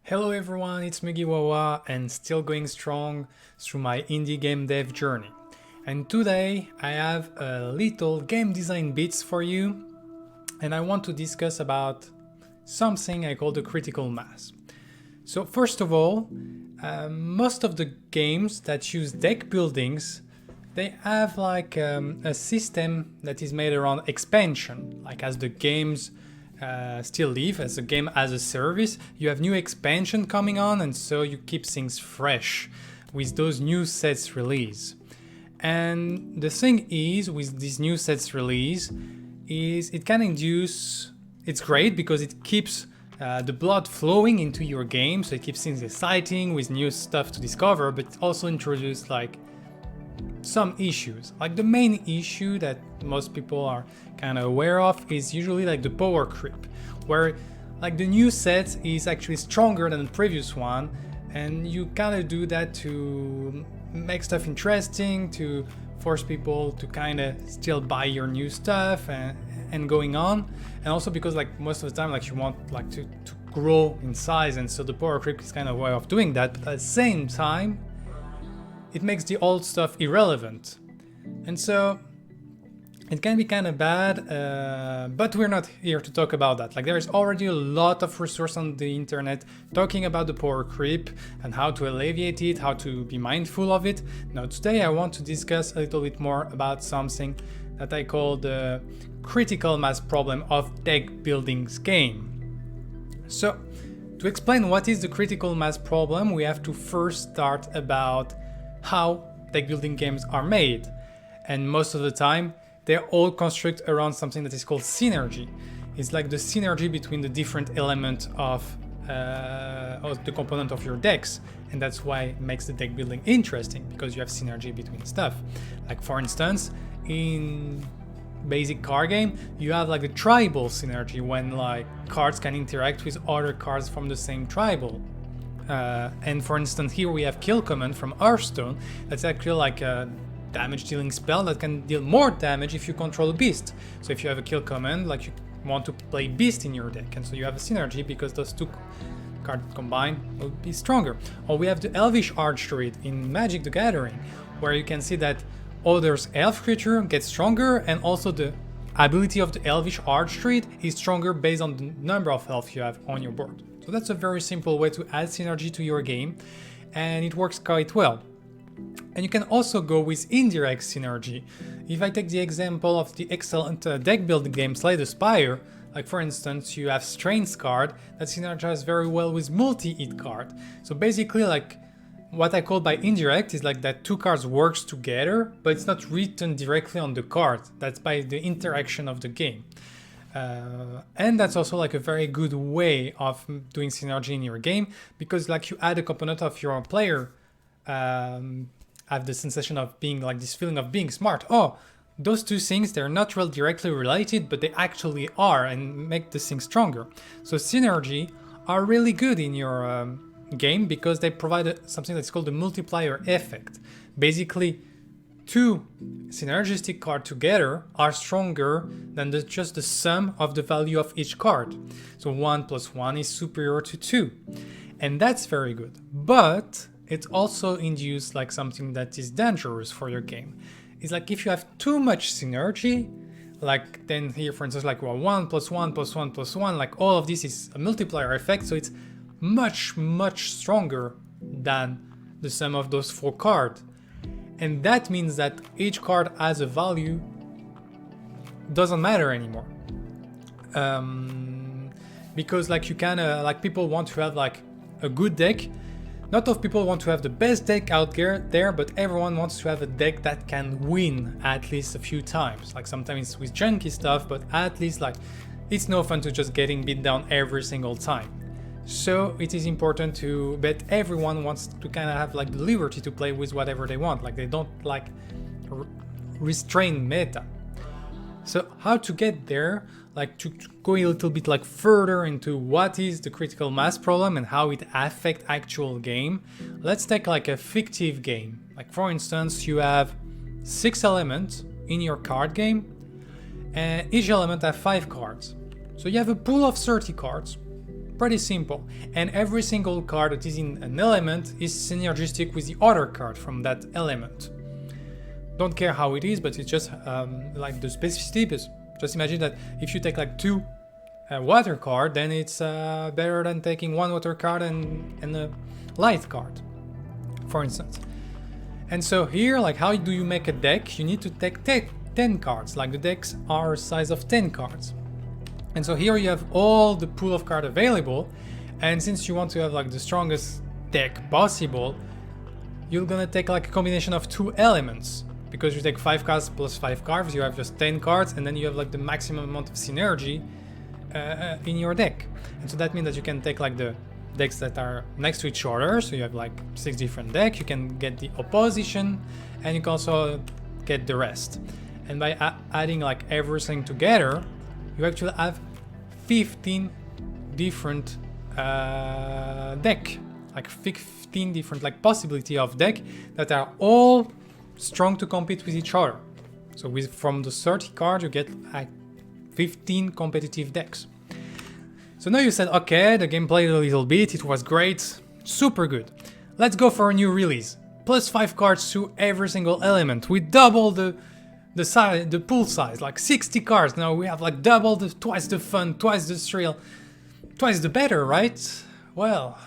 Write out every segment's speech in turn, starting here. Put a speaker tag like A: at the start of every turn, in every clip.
A: Hello everyone, it's Mugiwawa and still going strong through my indie game dev journey. And today I have a little game design bits for you and I want to discuss about something I call the critical mass. So first of all, most of the games that use deck buildings, they have like a system that is made around expansion, like as the games still live as a game as a service, you have new expansion coming on, and so you keep things fresh with those new sets release. And the thing is with these new sets release is it can induce, it's great because it keeps the blood flowing into your game, so it keeps things exciting with new stuff to discover, but it also introduces like some issues. Like the main issue that most people are kind of aware of is usually like the power creep, where like the new set is actually stronger than the previous one, and you kind of do that to make stuff interesting, to force people to kind of still buy your new stuff and going on, and also because like most of the time like you want like to grow in size, and so the power creep is kind of a way of doing that, but at the same time it makes the old stuff irrelevant. And so it can be kind of bad, but we're not here to talk about that. Like there is already a lot of resource on the internet talking about the power creep and how to alleviate it, how to be mindful of it. Now today I want to discuss a little bit more about something that I call the critical mass problem of deck building's game. So to explain what is the critical mass problem, we have to first start about how deck building games are made, and most of the time they're all construct around something that is called synergy. It's like the synergy between the different elements of the component of your decks, and that's why it makes the deck building interesting, because you have synergy between stuff. Like for instance, in basic card game, you have like the tribal synergy when like cards can interact with other cards from the same tribal. And for instance, here we have Kill Command from Hearthstone. That's actually like a damage dealing spell that can deal more damage if you control a beast. So if you have a Kill Command, like you want to play beast in your deck, and so you have a synergy because those two cards combined will be stronger. Or we have the Elvish Archdruid in Magic the Gathering, where you can see that others elf creature gets stronger, and also the ability of the Elvish Archdruid is stronger based on the number of elf you have on your board. So that's a very simple way to add synergy to your game, and it works quite well. And you can also go with indirect synergy. If I take the example of the excellent deck building game Slay the Spire, like for instance you have Strains card that synergizes very well with multi-hit card. So basically like what I call by indirect is like that two cards works together, but it's not written directly on the card. That's by the interaction of the game. And that's also like a very good way of doing synergy in your game, because like you add a component of your player have the sensation of being like this feeling of being smart. Oh, those two things, they're not really directly related, but they actually are, and make the thing stronger. So synergy are really good in your game because they provide something that's called the multiplier effect. Basically, two synergistic cards together are stronger than just the sum of the value of each card. So 1 plus 1 is superior to 2. And that's very good. But it also induces like something that is dangerous for your game. It's like if you have too much synergy, like then here for instance like 1 plus 1 plus 1 plus 1, like all of this is a multiplier effect, so it's much stronger than the sum of those 4 cards. And that means that each card has a value doesn't matter anymore. Because like you can like people want to have like a good deck. Not all people want to have the best deck out there, but everyone wants to have a deck that can win at least a few times. Like sometimes it's with junky stuff, but at least like it's no fun to just getting beat down every single time. So it is important to bet everyone wants to kind of have like the liberty to play with whatever they want. Like they don't like restrain meta. So how to get there, like to go a little bit like further into what is the critical mass problem and how it affects actual game. Let's take like a fictive game. Like for instance, you have 6 elements in your card game, and each element have 5 cards. So you have a pool of 30 cards. pretty simple. And every single card that is in an element is synergistic with the other card from that element. Don't care how it is, but it's just like the specificity. But just imagine that if you take like 2 water card, then it's better than taking 1 water card and a light card, for instance. And so here, like, how do you make a deck? You need to take 10 cards, like the decks are size of 10 cards. And so here you have all the pool of cards available, and since you want to have like the strongest deck possible, you're gonna take like a combination of 2 elements. Because you take 5 cards plus 5 cards, you have just 10 cards, and then you have like the maximum amount of synergy in your deck. And so that means that you can take like the decks that are next to each other, so you have like 6 different decks, you can get the opposition, and you can also get the rest. And by adding like everything together, you actually have 15 different deck, like 15 different like possibility of deck that are all strong to compete with each other. So from the 30 cards you get like 15 competitive decks. So now you said, okay, the game played a little bit, it was great, super good. Let's go for a new release. Plus 5 cards to every single element. We double the size, the pool size, like 60 cards. Now we have like double twice the fun, twice the thrill, twice the better, right? Well,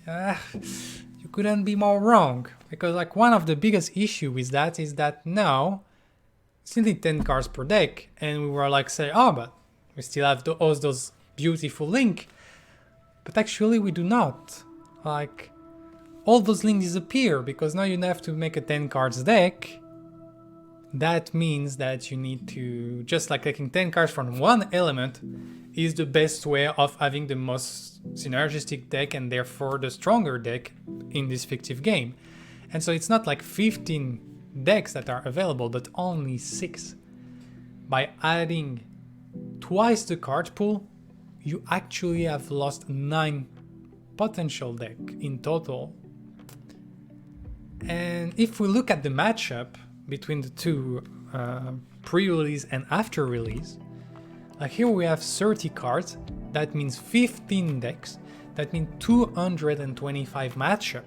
A: you couldn't be more wrong. Because like one of the biggest issue with that is that now still need 10 cards per deck, and we were like say, oh, but we still have those beautiful link, but actually we do not. Like all those links disappear because now you have to make a 10 cards deck. That means that you need to, just like taking 10 cards from one element is the best way of having the most synergistic deck and therefore the stronger deck in this fictive game. And so it's not like 15 decks that are available, but only 6. By adding twice the card pool, you actually have lost 9 potential deck in total. And if we look at the matchup between the two pre-release and after release, like here we have 30 cards, that means 15 decks, that means 225 matchup.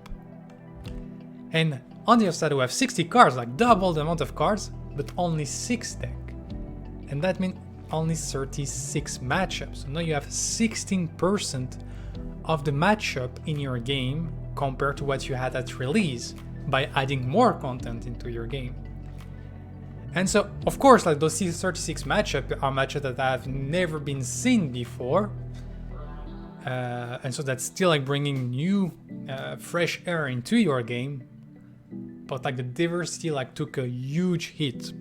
A: And on the other side we have 60 cards, like double the amount of cards, but only 6 deck. And that means only 36 matchups. So now you have 16% of the matchup in your game compared to what you had at release by adding more content into your game. And so, of course, like those 36 matchups are matchups that have never been seen before. And so that's still like bringing new, fresh air into your game. But like the diversity like took a huge hit.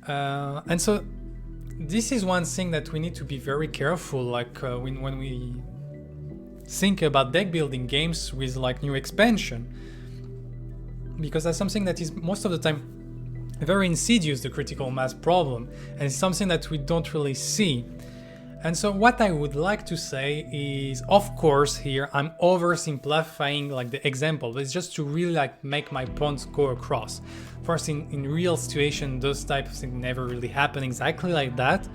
A: And so this is one thing that we need to be very careful, like when we think about deck building games with like new expansion, because that's something that is most of the time very insidious, the critical mass problem, and it's something that we don't really see. And so what I would like to say is, of course, here I'm oversimplifying like the example, but it's just to really like make my points go across. First, in real situation, those type of things never really happen exactly like that,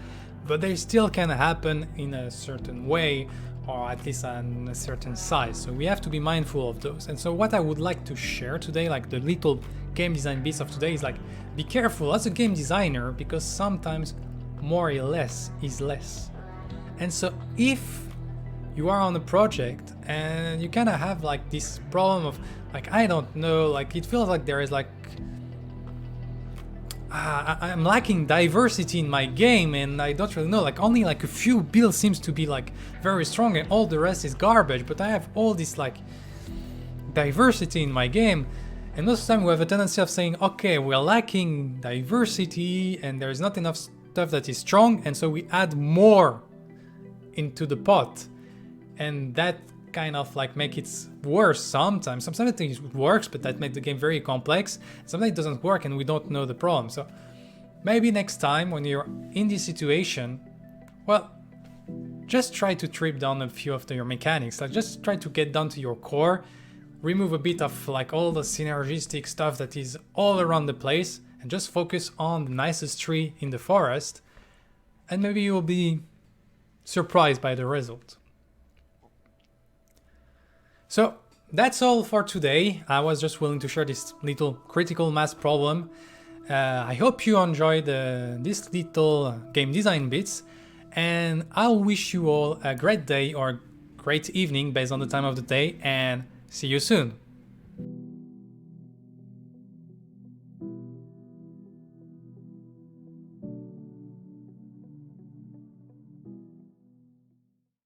A: but they still can happen in a certain way, or at least on a certain size. So we have to be mindful of those. And so what I would like to share today, like the little game design bits of today, is like, be careful as a game designer, because sometimes more or less is less. And so if you are on a project and you kind of have like this problem of like, I don't know, like it feels like there is like I'm lacking diversity in my game, and I don't really know, like only like a few builds seems to be like very strong and all the rest is garbage, but I have all this like diversity in my game. And most of the time we have a tendency of saying, okay, we're lacking diversity and there's not enough stuff that is strong, and so we add more into the pot, and that kind of like make it worse sometimes. Sometimes it works, but that makes the game very complex. Sometimes it doesn't work and we don't know the problem. So maybe next time when you're in this situation, well, just try to trip down a few of your mechanics. Like just try to get down to your core, remove a bit of like all the synergistic stuff that is all around the place, and just focus on the nicest tree in the forest, and maybe you'll be surprised by the result. So that's all for today. I was just willing to share this little critical mass problem. I hope you enjoyed this little game design bits, and I'll wish you all a great day or great evening based on the time of the day, and see you soon.